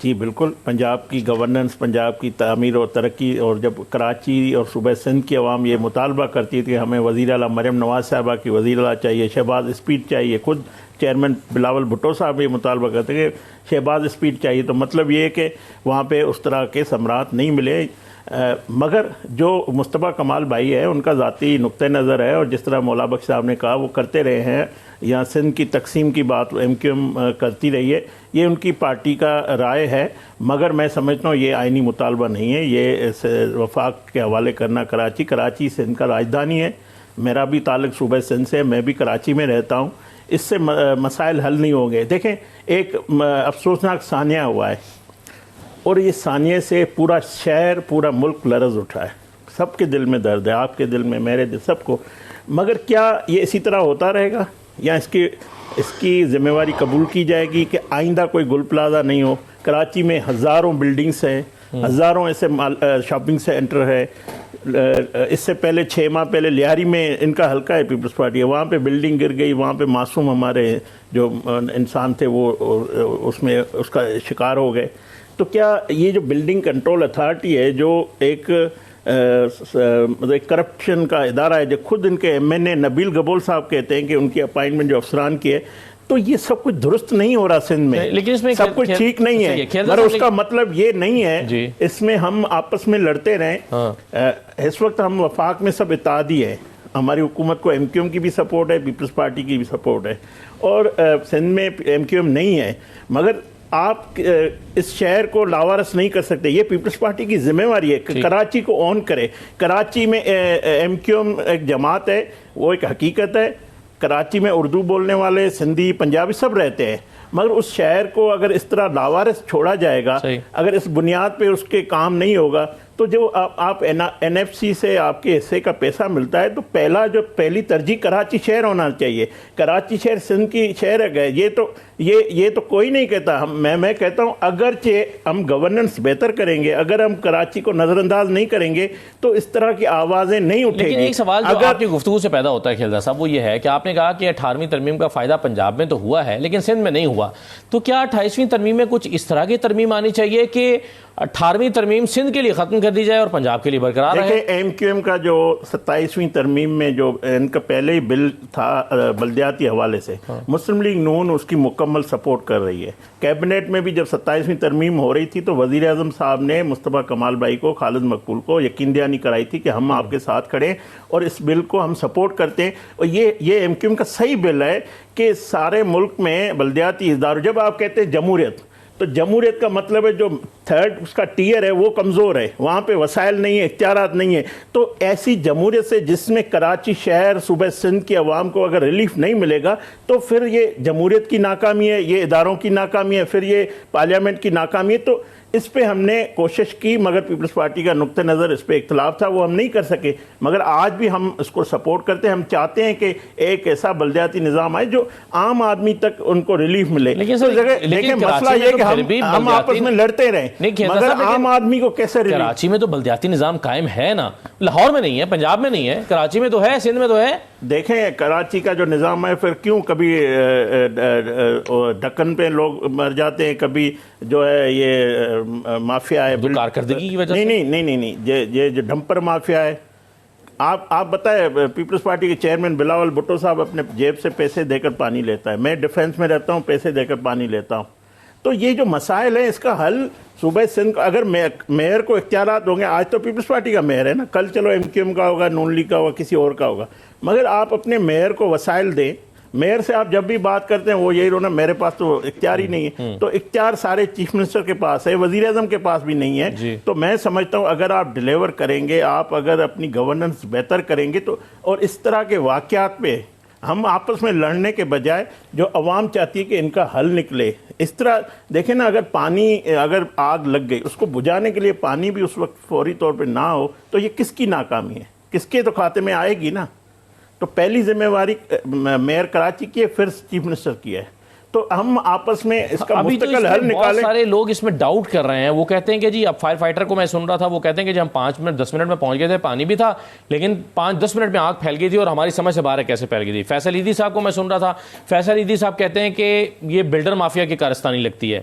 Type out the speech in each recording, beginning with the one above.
جی بالکل، پنجاب کی گورننس، پنجاب کی تعمیر اور ترقی، اور جب کراچی اور صوبہ سندھ کی عوام یہ مطالبہ کرتی تھی ہمیں وزیر اعلیٰ مریم نواز صاحبہ کی وزیر اعلیٰ چاہیے، شہباز اسپیڈ چاہیے، خود چیئرمین بلاول بھٹو صاحب یہ مطالبہ کرتے کہ شہباز اسپیڈ چاہیے، تو مطلب یہ ہے کہ وہاں پہ اس طرح کے ثمرات نہیں ملے۔ مگر جو مصطفیٰ کمال بھائی ہے ان کا ذاتی نقطہ نظر ہے، اور جس طرح مولا بخش صاحب نے کہا وہ کرتے رہے ہیں، یہاں سندھ کی تقسیم کی بات ایم کیو ایم کرتی رہی ہے، یہ ان کی پارٹی کا رائے ہے، مگر میں سمجھتا ہوں یہ آئینی مطالبہ نہیں ہے، یہ وفاق کے حوالے کرنا کراچی سندھ کا راجدھانی ہے، میرا بھی تعلق صوبہ سندھ سے، میں بھی کراچی میں رہتا ہوں، اس سے مسائل حل نہیں ہوں گے۔ دیکھیں ایک افسوسناک ثانیہ ہوا ہے، اور یہ ثانیے سے پورا شہر، پورا ملک لرز اٹھا ہے، سب کے دل میں درد ہے، آپ کے دل میں، میرے دل، سب کو۔ مگر کیا یہ اسی طرح ہوتا رہے گا، یا اس کی ذمہ داری قبول کی جائے گی کہ آئندہ کوئی گل پلازہ نہیں ہو؟ کراچی میں ہزاروں بلڈنگس ہیں، ہزاروں ایسے شاپنگ سینٹر ہے، اس سے پہلے 6 ماہ پہلے لیاری میں ان کا حلقہ ہے پیپلز پارٹی ہے، وہاں پہ بلڈنگ گر گئی، وہاں پہ معصوم ہمارے جو انسان تھے وہ اس کا شکار ہو گئے۔ تو کیا یہ جو بلڈنگ کنٹرول اتھارٹی ہے، جو ایک کرپشن کا ادارہ ہے، جو خود ان کے ایم این اے نبیل گبول صاحب کہتے ہیں کہ ان کی اپائنٹمنٹ جو افسران کی ہے، تو یہ سب کچھ درست نہیں ہو رہا سندھ میں، لیکن اس میں سب کچھ ٹھیک نہیں ہے، مگر اس کا مطلب یہ نہیں ہے اس میں ہم آپس میں لڑتے رہیں۔ اس وقت ہم وفاق میں سب اتحادی ہیں، ہماری حکومت کو ایم کیو ایم کی بھی سپورٹ ہے، پیپلز پارٹی کی بھی سپورٹ ہے، اور سندھ میں ایم کیو ایم نہیں ہے، مگر آپ اس شہر کو لاوارث نہیں کر سکتے، یہ پیپلز پارٹی کی ذمہ داری ہے کہ کراچی کو اون کرے۔ کراچی میں ایم کیو ایم ایک جماعت ہے، وہ ایک حقیقت ہے، کراچی میں اردو بولنے والے سندھی پنجابی سب رہتے ہیں، مگر اس شہر کو اگر اس طرح لاوارث چھوڑا جائے گا، اگر اس بنیاد پہ اس کے کام نہیں ہوگا، تو جو آپ این ایف سی سے آپ کے حصے کا پیسہ ملتا ہے، تو پہلی ترجیح کراچی شہر ہونا چاہیے، کراچی شہر سندھ کی شہر ہے۔ یہ تو کوئی نہیں کہتا، میں کہتا ہوں اگرچہ ہم گورننس بہتر کریں گے، اگر ہم کراچی کو نظر انداز نہیں کریں گے تو اس طرح کی آوازیں نہیں اٹھیں گی۔ لیکن ایک سوال جو آپ کی گفتگو سے پیدا ہوتا ہے کھیلدار صاحب، وہ یہ ہے کہ آپ نے کہا کہ 18ویں ترمیم کا فائدہ پنجاب میں تو ہوا ہے لیکن سندھ میں نہیں ہوا، تو کیا 28ویں ترمیم میں کچھ اس طرح کی ترمیم آنی چاہیے کہ 18ویں ترمیم سندھ کے لیے ختم کر دی جائے اور پنجاب کے لیے برقرار رہے؟ دیکھیں ایم کیو ایم کا جو 27ویں ترمیم میں جو ان کا پہلے ہی بل تھا بلدیاتی حوالے سے، مسلم لیگ نون اس کی مکمل سپورٹ کر رہی ہے۔ کیبنٹ میں بھی جب 27ویں ترمیم ہو رہی تھی تو وزیر اعظم صاحب نے مصطفیٰ کمال بھائی کو، خالد مقبول کو یقین دہانی کرائی تھی کہ ہم آپ کے ساتھ کھڑے ہیں اور اس بل کو ہم سپورٹ کرتے ہیں، اور یہ ایم کیو ایم کا صحیح بل ہے کہ سارے ملک میں بلدیاتی اداروں، جب آپ کہتے ہیں جمہوریت، تو جمہوریت کا مطلب ہے جو تھرڈ اس کا ٹیئر ہے وہ کمزور ہے، وہاں پہ وسائل نہیں ہیں، اختیارات نہیں ہیں، تو ایسی جمہوریت سے جس میں کراچی شہر، صوبہ سندھ کی عوام کو اگر ریلیف نہیں ملے گا تو پھر یہ جمہوریت کی ناکامی ہے، یہ اداروں کی ناکامی ہے، پھر یہ پارلیمنٹ کی ناکامی ہے۔ تو اس پہ ہم نے کوشش کی، مگر پیپلز پارٹی کا نقطہ نظر اس پہ اختلاف تھا، وہ ہم نہیں کر سکے، مگر آج بھی ہم اس کو سپورٹ کرتے ہیں۔ ہم چاہتے ہیں کہ ایک ایسا بلدیاتی نظام آئے جو عام آدمی تک ان کو ریلیف ملے۔ لیکن مسئلہ یہ کہ ہم آپس میں لڑتے رہیں، مگر عام آدمی کو کیسے ریلیف؟ کراچی میں تو بلدیاتی نظام قائم ہے نا، لاہور میں نہیں ہے، پنجاب میں نہیں ہے، کراچی میں تو ہے، سندھ میں تو ہے۔ دیکھیں کراچی کا جو نظام ہے، پھر کیوں کبھی ڈکن پہ لوگ مر جاتے ہیں، کبھی جو ہے یہ مافیا ہے کارکردگی کی وجہ سے، نہیں، یہ جو ڈمپر مافیا ہے۔ آپ بتائیں، پیپلز پارٹی کے چیئرمین بلاول بھٹو صاحب اپنے جیب سے پیسے دے کر پانی لیتا ہے، میں ڈیفینس میں رہتا ہوں، پیسے دے کر پانی لیتا ہوں۔ تو یہ جو مسائل ہیں اس کا حل صوبہ سندھ، اگر میئر کو اختیارات ہوں گے، آج تو پیپلز پارٹی کا میئر ہے نا، کل چلو ایم کیو ایم کا ہوگا، نون لیگ کا ہوگا، کسی اور کا ہوگا، مگر آپ اپنے میئر کو وسائل دیں۔ میئر سے آپ جب بھی بات کرتے ہیں وہ یہی رونا میرے پاس تو اختیار ہی نہیں ہے، تو اختیار سارے چیف منسٹر کے پاس ہے، وزیر اعظم کے پاس بھی نہیں ہے۔ تو میں سمجھتا ہوں اگر آپ ڈیلیور کریں گے، آپ اگر اپنی گورننس بہتر کریں گے تو، اور اس طرح کے واقعات پہ ہم آپس میں لڑنے کے بجائے جو عوام چاہتی ہے کہ ان کا حل نکلے، اس طرح دیکھیں نا، اگر آگ لگ گئی اس کو بجھانے کے لیے پانی بھی اس وقت فوری طور پہ نہ ہو تو یہ کس کی ناکامی ہے؟ کس کے تو کھاتے میں آئے گی نا۔ تو پہلی ذمہ داری میئر کراچی کی ہے، پھر چیف منسٹر کی ہے، تو ہم آپس میں اس کا مستقل حل نکالیں۔ بہت سارے لوگ اس میں ڈاؤٹ کر رہے ہیں، وہ کہتے ہیں کہ جی اب فائر فائٹر کو میں سن رہا تھا، وہ کہتے ہیں کہ جی ہم 5 منٹ 10 منٹ میں پہنچ گئے تھے، پانی بھی تھا، لیکن 5-10 منٹ میں آگ پھیل گئی تھی اور ہماری سمجھ سے باہر ہے کیسے پھیل گئی تھی۔ فیصل عیدی صاحب کو میں سن رہا تھا، فیصل عیدی صاحب کہتے ہیں کہ یہ بلڈر مافیا کی کارستانی لگتی ہے۔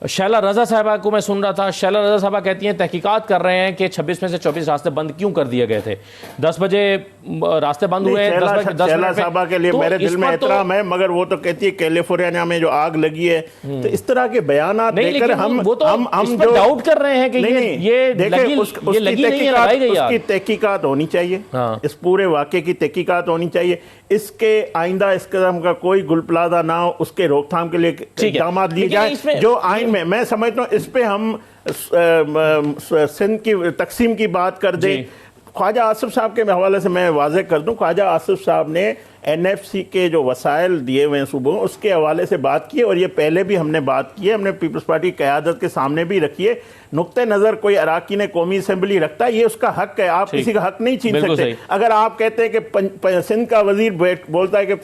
شیلا رضا صاحبہ کو میں سن رہا تھا، شیلا رضا صاحبہ کہتی ہیں تحقیقات کر رہے ہیں کہ 26 میں سے 24 راستے بند کیوں کر دیے گئے تھے، 10 بجے راستے بند ہوئے، شیلا صاحبہ کے لیے میرے دل میں احترام ہے، مگر وہ تو کہتی ہے کیلیفورنیا میں جو آگ لگی ہے، تو اس طرح کے بیانات دے کر ہم جو ڈاؤٹ کر رہے ہیں کہ یہ لگی نہیں ہے، لگائی گئی اس کی تحقیقات ہونی چاہیے، اس پورے واقعے کی تحقیقات ہونی چاہیے، اس کے آئندہ اس قسم کا کوئی گل پلازہ نہ ہو، اس کے روک تھام کے لیے اقدامات لیے جائیں جو آئین میں سمجھتا ہوں اس پہ ہم سندھ کی تقسیم کی بات کر دیں۔ خواجہ آصف صاحب کے حوالے سے میں واضح کر دوں، خواجہ آصف صاحب نے این ایف سی کے جو وسائل دیے ہوئے ہیں صوبوں، اس کے حوالے سے بات کی، اور یہ پہلے بھی ہم نے بات کی ہے، ہم نے پیپلز پارٹی قیادت کے سامنے بھی رکھی ہے۔ نقطہ نظر کوئی اراکین قومی اسمبلی رکھتا ہے، یہ اس کا حق ہے، آپ کسی کا حق نہیں چھین سکتے۔ اگر آپ کہتے ہیں کہ سندھ کا وزیر بولتا ہے کہ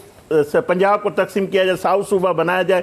پنجاب کو تقسیم کیا جائے، ساؤتھ صوبہ بنایا جائے،